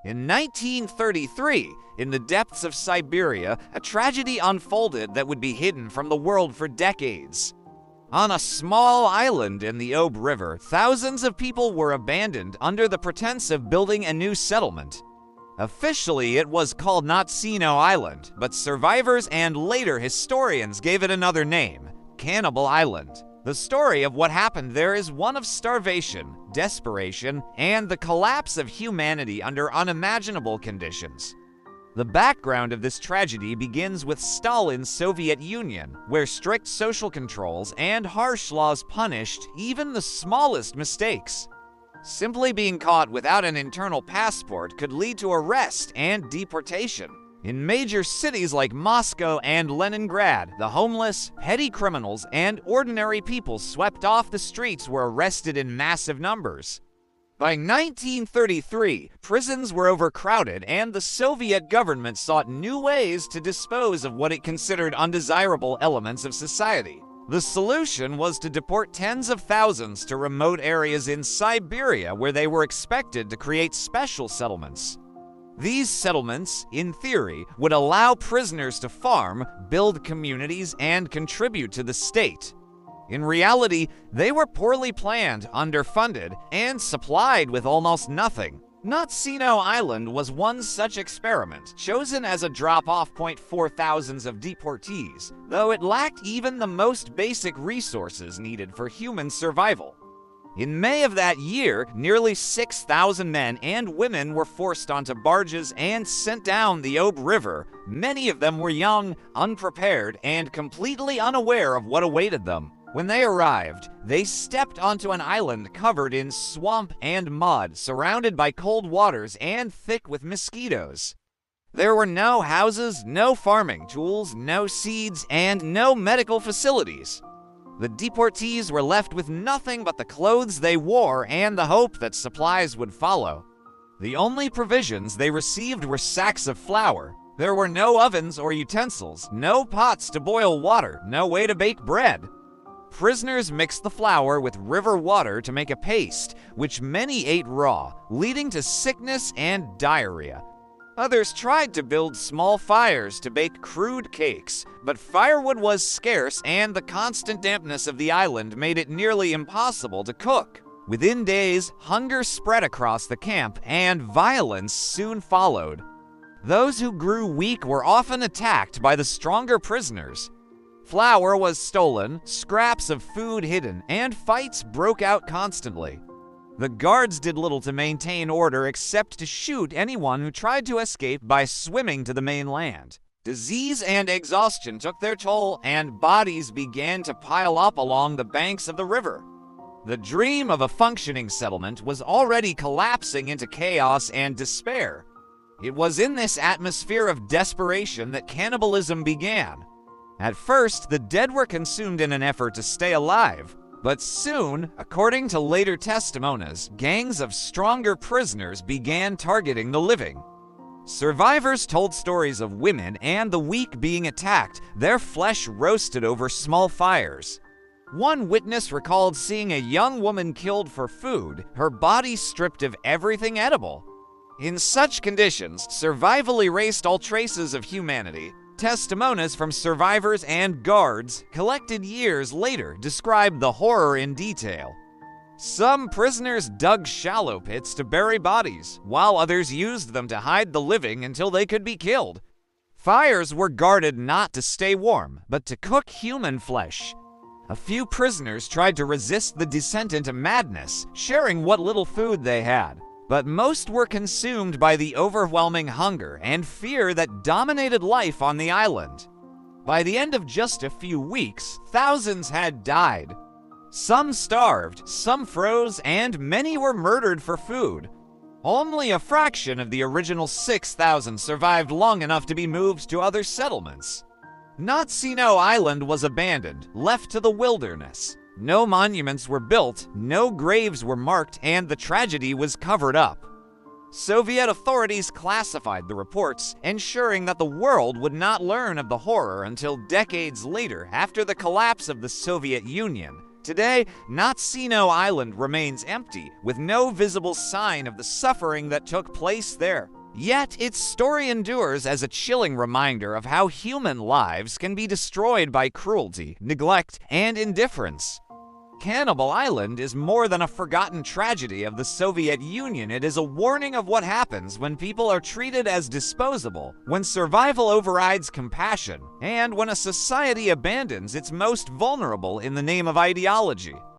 In 1933, in the depths of Siberia, a tragedy unfolded that would be hidden from the world for decades. On a small island in the Ob River, thousands of people were abandoned under the pretense of building a new settlement. Officially, it was called Natsino Island, but survivors and later historians gave it another name, Cannibal Island. The story of what happened there is one of starvation, desperation, and the collapse of humanity under unimaginable conditions. The background of this tragedy begins with Stalin's Soviet Union, where strict social controls and harsh laws punished even the smallest mistakes. Simply being caught without an internal passport could lead to arrest and deportation. In major cities like Moscow and Leningrad, the homeless, petty criminals, and ordinary people swept off the streets were arrested in massive numbers. By 1933, prisons were overcrowded and the Soviet government sought new ways to dispose of what it considered undesirable elements of society. The solution was to deport tens of thousands to remote areas in Siberia where they were expected to create special settlements. These settlements, in theory, would allow prisoners to farm, build communities, and contribute to the state. In reality, they were poorly planned, underfunded, and supplied with almost nothing. Natsino Island was one such experiment, chosen as a drop-off point for thousands of deportees, though it lacked even the most basic resources needed for human survival. In May of that year, nearly 6,000 men and women were forced onto barges and sent down the Ob River. Many of them were young, unprepared, and completely unaware of what awaited them. When they arrived, they stepped onto an island covered in swamp and mud, surrounded by cold waters and thick with mosquitoes. There were no houses, no farming tools, no seeds, and no medical facilities. The deportees were left with nothing but the clothes they wore and the hope that supplies would follow. The only provisions they received were sacks of flour. There were no ovens or utensils, no pots to boil water, no way to bake bread. Prisoners mixed the flour with river water to make a paste, which many ate raw, leading to sickness and diarrhea. Others tried to build small fires to bake crude cakes, but firewood was scarce and the constant dampness of the island made it nearly impossible to cook. Within days, hunger spread across the camp and violence soon followed. Those who grew weak were often attacked by the stronger prisoners. Flour was stolen, scraps of food hidden, and fights broke out constantly. The guards did little to maintain order except to shoot anyone who tried to escape by swimming to the mainland. Disease and exhaustion took their toll, and bodies began to pile up along the banks of the river. The dream of a functioning settlement was already collapsing into chaos and despair. It was in this atmosphere of desperation that cannibalism began. At first, the dead were consumed in an effort to stay alive, but soon, according to later testimonies, gangs of stronger prisoners began targeting the living. Survivors told stories of women and the weak being attacked, their flesh roasted over small fires. One witness recalled seeing a young woman killed for food, her body stripped of everything edible. In such conditions, survival erased all traces of humanity. Testimonies from survivors and guards, collected years later, described the horror in detail. Some prisoners dug shallow pits to bury bodies, while others used them to hide the living until they could be killed. Fires were guarded not to stay warm, but to cook human flesh. A few prisoners tried to resist the descent into madness, sharing what little food they had. But most were consumed by the overwhelming hunger and fear that dominated life on the island. By the end of just a few weeks, thousands had died. Some starved, some froze, and many were murdered for food. Only a fraction of the original 6,000 survived long enough to be moved to other settlements. Natsino Island was abandoned, left to the wilderness. No monuments were built, no graves were marked, and the tragedy was covered up. Soviet authorities classified the reports, ensuring that the world would not learn of the horror until decades later, after the collapse of the Soviet Union. Today, Natsino Island remains empty, with no visible sign of the suffering that took place there. Yet, its story endures as a chilling reminder of how human lives can be destroyed by cruelty, neglect, and indifference. Cannibal Island is more than a forgotten tragedy of the Soviet Union. It is a warning of what happens when people are treated as disposable, when survival overrides compassion, and when a society abandons its most vulnerable in the name of ideology.